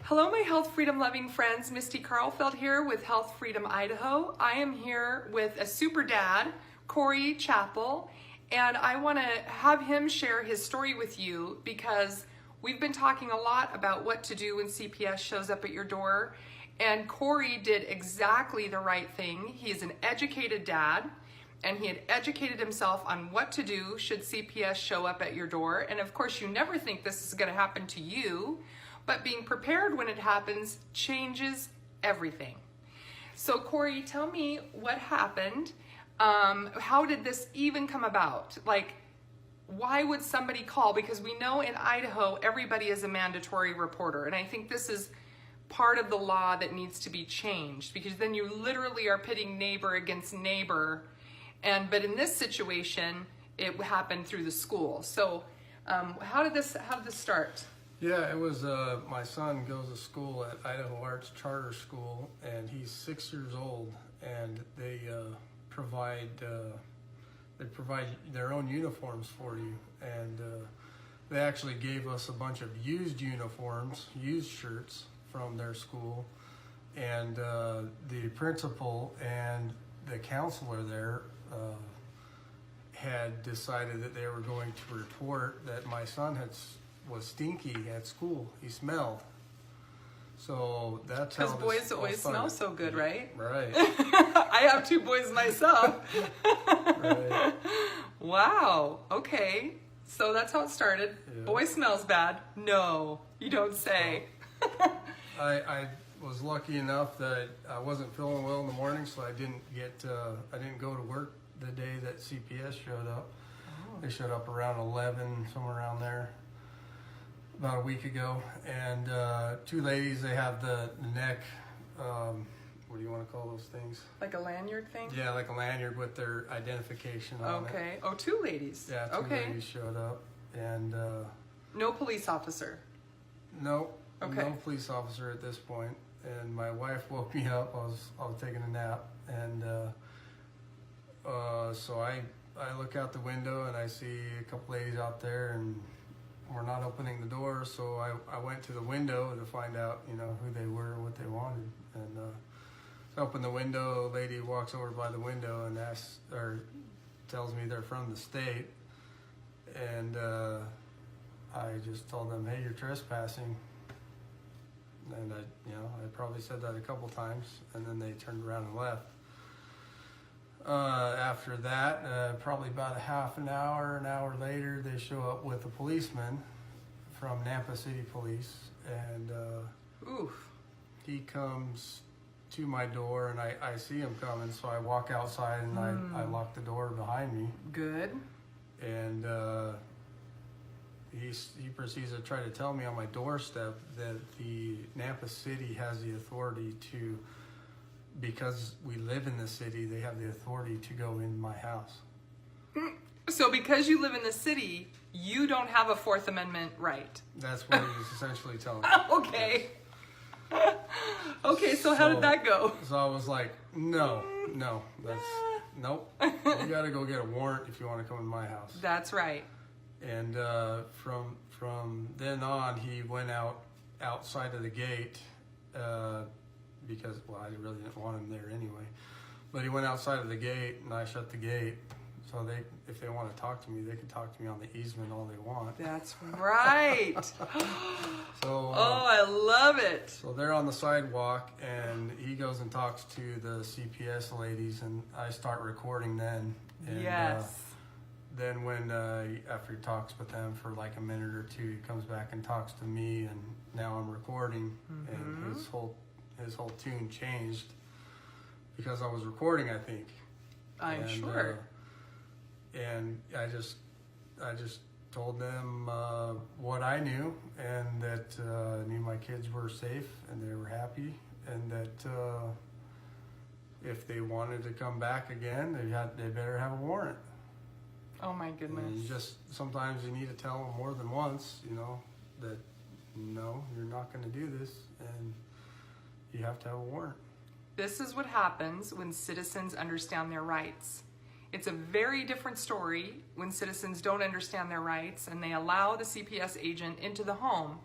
Hello, my health freedom loving friends. Misty Carlfeld here with Health Freedom Idaho. I am here with a super dad, Corey Chappell, and I want to have him share his story with you because we've been talking a lot about what to do when CPS shows up at your door, and Corey did exactly the right thing. He is an educated dad, and he had educated himself on what to do should CPS show up at your door. And of course, you never think this is going to happen to you, but being prepared when it happens changes everything. So Corey, tell me what happened. How did this even come about? Like, why would somebody call? Because we know in Idaho, everybody is a mandatory reporter. And I think this is part of the law that needs to be changed, because then you literally are pitting neighbor against neighbor. But in this situation, it happened through the school. So how did this start? Yeah, it was, my son goes to school at Idaho Arts Charter School, and he's 6 years old, and they provide their own uniforms for you. And they actually gave us a bunch of used uniforms, used shirts from their school. And the principal and the counselor there had decided that they were going to report that my son was stinky at school. He smelled. So that's how because boys always smell so good, right? Right. I have two boys myself. Right. Wow. Okay. So that's how it started. Yeah. Boy smells bad. No, you don't say. I was lucky enough that I wasn't feeling well in the morning, so I didn't go to work the day that CPS showed up. Oh. They showed up around 11, somewhere around there, about a week ago. And two ladies, they have the neck, what do you want to call those things? Like a lanyard thing? Yeah, like a lanyard with their identification on it. Okay. Oh, two ladies. Yeah, two ladies showed up. And no police officer? No, okay. No police officer at this point. And my wife woke me up. I was taking a nap, and so I look out the window and I see a couple ladies out there, and we're not opening the door. So I went to the window to find out, who they were and what they wanted. And so I open the window. A lady walks over by the window and tells me they're from the state, and I just told them, "Hey, you're trespassing." And I probably said that a couple times, and then they turned around and left. After that, probably about an hour later, they show up with a policeman from Nampa City Police, and he comes to my door, and I see him coming, so I walk outside, and I lock the door behind me. Good. And he proceeds to try to tell me on my doorstep that the Nampa City has the authority to, because we live in the city, they have the authority to go in my house. So because you live in the city, you don't have a Fourth Amendment right. That's what he's essentially telling me. Okay. Yes. Okay, so how did that go? So I was like, no, nope. You gotta go get a warrant if you want to come in my house. That's right. And from then on, he went outside of the gate because, well, I really didn't want him there anyway. But he went outside of the gate, and I shut the gate. So if they want to talk to me, they can talk to me on the easement all they want. That's right. So I love it. So they're on the sidewalk, and he goes and talks to the CPS ladies, and I start recording then. And, yes. Then when after he talks with them for like a minute or two, he comes back and talks to me, and now I'm recording, and his whole tune changed because I was recording, I think. I'm sure. And I just told them what I knew, and that I knew my kids were safe and they were happy, and that if they wanted to come back again, they better have a warrant. Oh my goodness. And sometimes you need to tell them more than once, that no, you're not going to do this, and you have to have a warrant. This is what happens when citizens understand their rights. It's a very different story when citizens don't understand their rights and they allow the CPS agent into the home.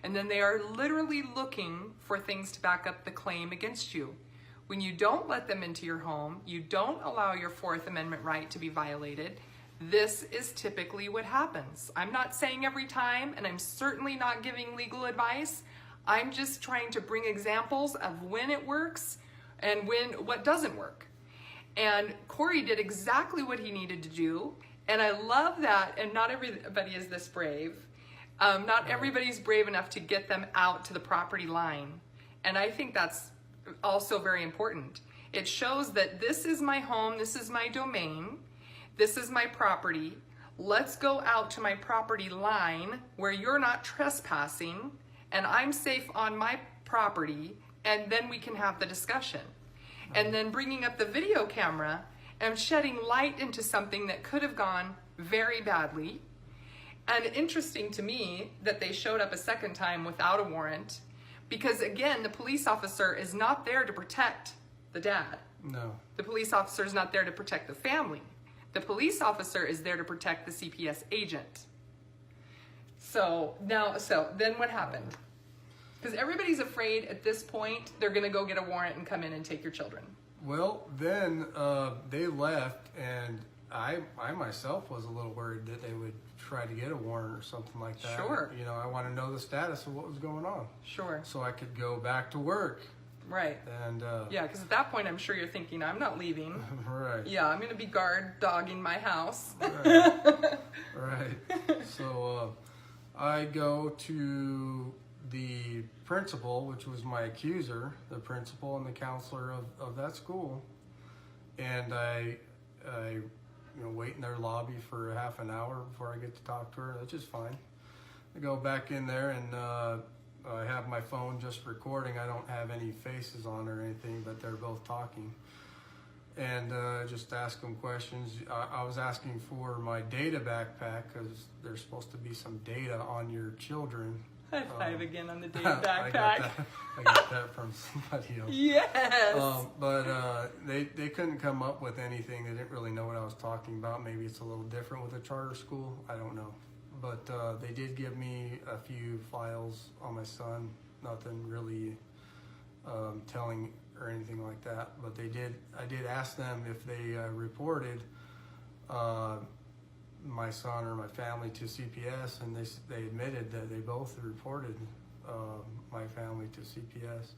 And then they are literally looking for things to back up the claim against you. When you don't let them into your home, you don't allow your Fourth Amendment right to be violated, this is typically what happens. I'm not saying every time, and I'm certainly not giving legal advice. I'm just trying to bring examples of when it works and what doesn't work. And Corey did exactly what he needed to do. And I love that. And not everybody is this brave. Not everybody's brave enough to get them out to the property line. And I think that's also very important. It shows that this is my home, this is my domain, this is my property. Let's go out to my property line where you're not trespassing and I'm safe on my property, and then we can have the discussion. And then bringing up the video camera and shedding light into something that could have gone very badly. And interesting to me that they showed up a second time without a warrant, because again, the police officer is not there to protect the dad. No. The police officer is not there to protect the family. The police officer is there to protect the CPS agent. So then what happened? Because everybody's afraid at this point they're going to go get a warrant and come in and take your children. Well, then they left, and I myself was a little worried that they would try to get a warrant or something like that. Sure. You know, I want to know the status of what was going on. Sure. So I could go back to work. Right. And yeah, because at that point I'm sure you're thinking, I'm not leaving. Right. Yeah, I'm going to be guard dogging my house. Right. Right. So I go to the principal, which was my accuser, the principal and the counselor of that school, and I wait in their lobby for a half an hour before I get to talk to her. That's just fine. I go back in there, and I have my phone just recording. I don't have any faces on or anything, but they're both talking. And just ask them questions. I was asking for my data backpack because there's supposed to be some data on your children. High five again on the data backpack. I got that from somebody else. Yes. But they couldn't come up with anything. They didn't really know what I was talking about. Maybe it's a little different with a charter school. I don't know. But they did give me a few files on my son. Nothing really telling or anything like that. But I did ask them if they reported my son or my family to CPS, and they admitted that they both reported my family to CPS.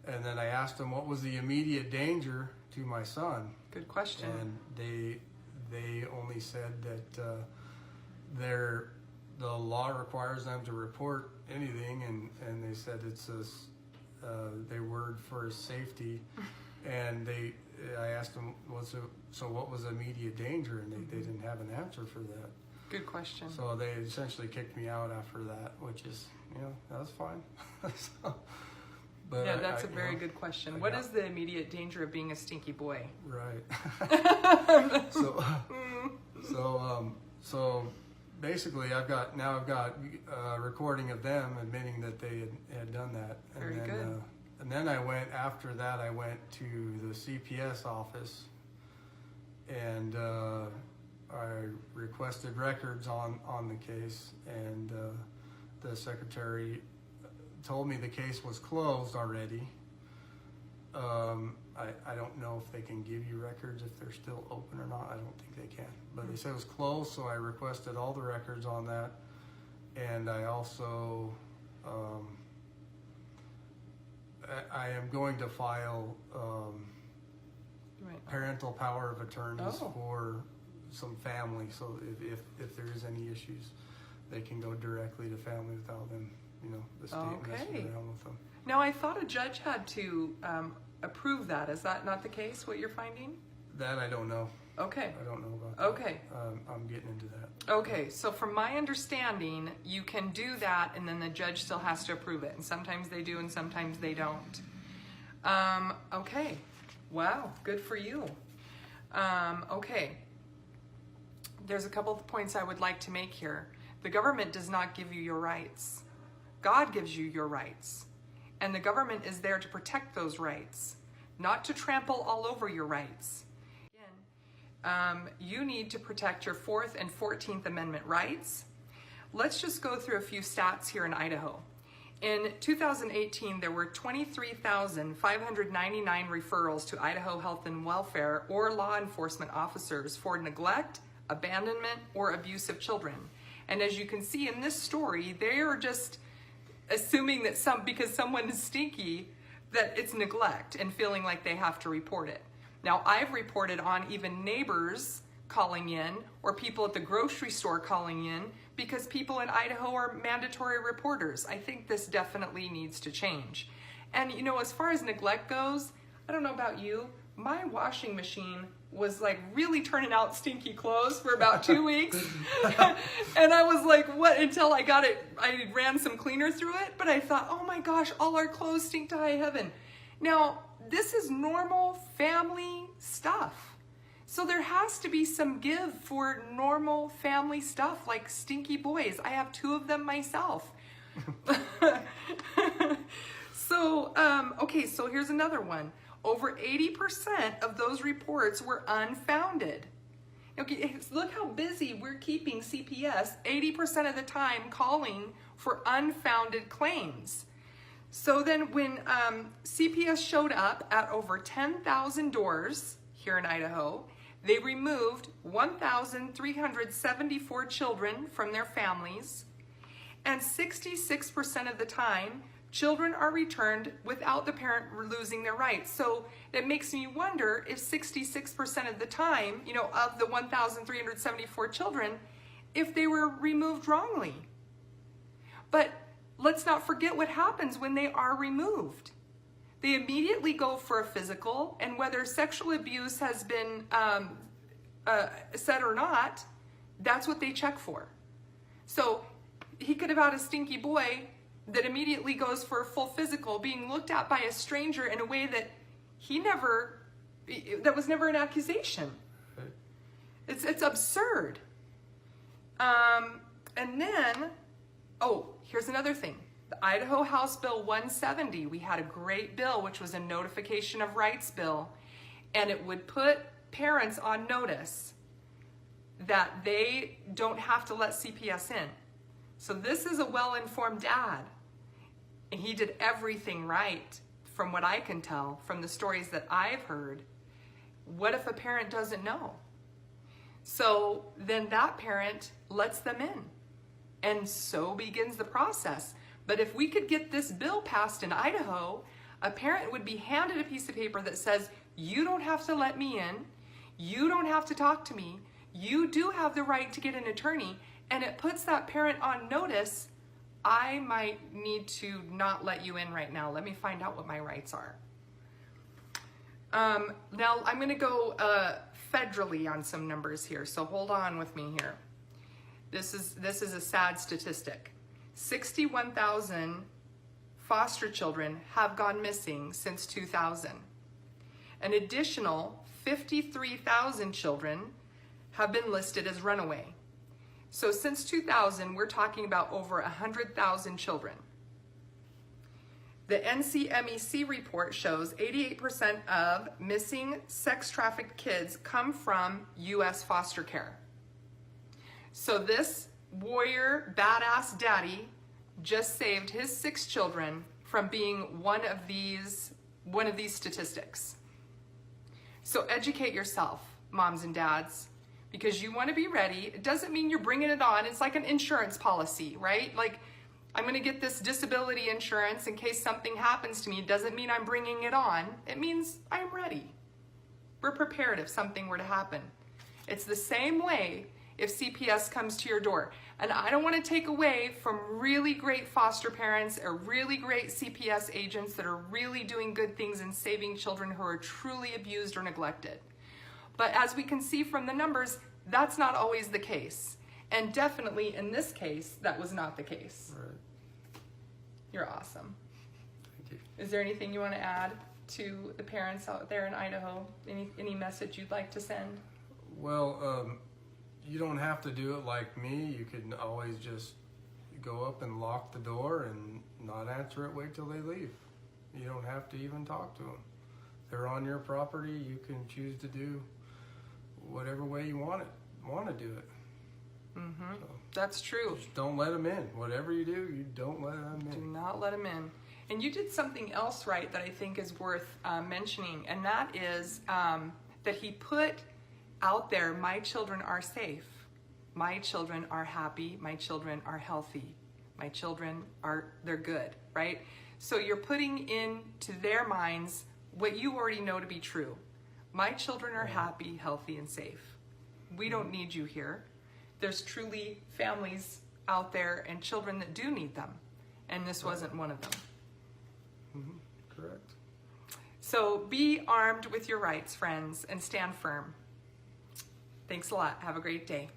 And then I asked them what was the immediate danger to my son. Good question. And they only said that the law requires them to report anything, and they said it's their word for safety. And I asked them, what was immediate danger? And they didn't have an answer for that. Good question. So they essentially kicked me out after that, which is, that was fine. But yeah, that's a very good question. What is the immediate danger of being a stinky boy? Right. So basically I've got a recording of them admitting that they had done that. Very good. And then after that I went to the CPS office, and I requested records on the case, and the secretary told me the case was closed already. I don't know if they can give you records if they're still open or not. I don't think they can. But they said it was closed, so I requested all the records on that. And I also, I am going to file parental power of attorneys for some family. So if there is any issues, they can go directly to family without them, the state messing around with them. Now, I thought a judge had to approve that. Is that not the case, what you're finding? That I don't know. Okay. I don't know about that. Okay. I'm getting into that. Okay, so from my understanding, you can do that, and then the judge still has to approve it. And sometimes they do, and sometimes they don't. Okay. Wow, good for you. Okay. There's a couple of points I would like to make here. The government does not give you your rights. God gives you your rights. And the government is there to protect those rights, not to trample all over your rights. Again, you need to protect your 4th and 14th Amendment rights. Let's just go through a few stats here in Idaho. In 2018, there were 23,599 referrals to Idaho Health and Welfare or law enforcement officers for neglect, abandonment, or abuse of children. And as you can see in this story, they are just assuming that because someone is stinky, that it's neglect and feeling like they have to report it. Now, I've reported on even neighbors calling in or people at the grocery store calling in because people in Idaho are mandatory reporters. I think this definitely needs to change. And you know, as far as neglect goes, I don't know about you, my washing machine was like really turning out stinky clothes for about 2 weeks. And I was like, what, until I got it, I ran some cleaner through it, but I thought, oh my gosh, all our clothes stink to high heaven. Now, this is normal family stuff. So there has to be some give for normal family stuff like stinky boys. I have 2 of them myself. So, okay, so here's another one. Over 80% of those reports were unfounded. Okay, look how busy we're keeping CPS 80% of the time calling for unfounded claims. So then when CPS showed up at over 10,000 doors here in Idaho, they removed 1,374 children from their families, and 66% of the time, children are returned without the parent losing their rights. So it makes me wonder if 66% of the time, you know, of the 1,374 children, if they were removed wrongly. But let's not forget what happens when they are removed. They immediately go for a physical, and whether sexual abuse has been said or not, that's what they check for. So he could have had a stinky boy that immediately goes for a full physical, being looked at by a stranger in a way that that was never an accusation. It's absurd. And then, oh, here's another thing. The Idaho House Bill 170, we had a great bill, which was a notification of rights bill, and it would put parents on notice that they don't have to let CPS in. So this is a well-informed dad, and he did everything right from what I can tell from the stories that I've heard. What if a parent doesn't know? So then that parent lets them in, and so begins the process. But if we could get this bill passed in Idaho, a parent would be handed a piece of paper that says, you don't have to let me in, you don't have to talk to me, you do have the right to get an attorney, and it puts that parent on notice, I might need to not let you in right now. Let me find out what my rights are. Now I'm gonna go federally on some numbers here, so hold on with me here. This is a sad statistic. 61,000 foster children have gone missing since 2000. An additional 53,000 children have been listed as runaway. So since 2000, we're talking about over 100,000 children. The NCMEC report shows 88% of missing sex-trafficked kids come from U.S. foster care. So this warrior, badass daddy just saved his 6 children from being one of these statistics. So educate yourself, moms and dads, because you want to be ready. It doesn't mean you're bringing it on. It's like an insurance policy, right? Like, I'm going to get this disability insurance in case something happens to me. It doesn't mean I'm bringing it on. It means I'm ready. We're prepared if something were to happen. It's the same way if CPS comes to your door. And I don't want to take away from really great foster parents or really great CPS agents that are really doing good things and saving children who are truly abused or neglected. But as we can see from the numbers, that's not always the case. And definitely in this case, that was not the case. Right. You're awesome. Thank you. Is there anything you want to add to the parents out there in Idaho? Any message you'd like to send? Well, you don't have to do it like me. You can always just go up and lock the door and not answer it, wait till they leave. You don't have to even talk to them. They're on your property. You can choose to do whatever way you want to do it. So That's true. just don't let them in. Whatever you do, you don't let them Do in. not let them in. And you did something else right that I think is worth mentioning, and that is that he put out there, my children are safe. My children are happy. My children are healthy. My children they're good, right? So you're putting into their minds what you already know to be true. My children are happy, healthy, and safe. We don't need you here. There's truly families out there and children that do need them. And this wasn't one of them. Correct. So be armed with your rights, friends, and stand firm. Thanks a lot. Have a great day.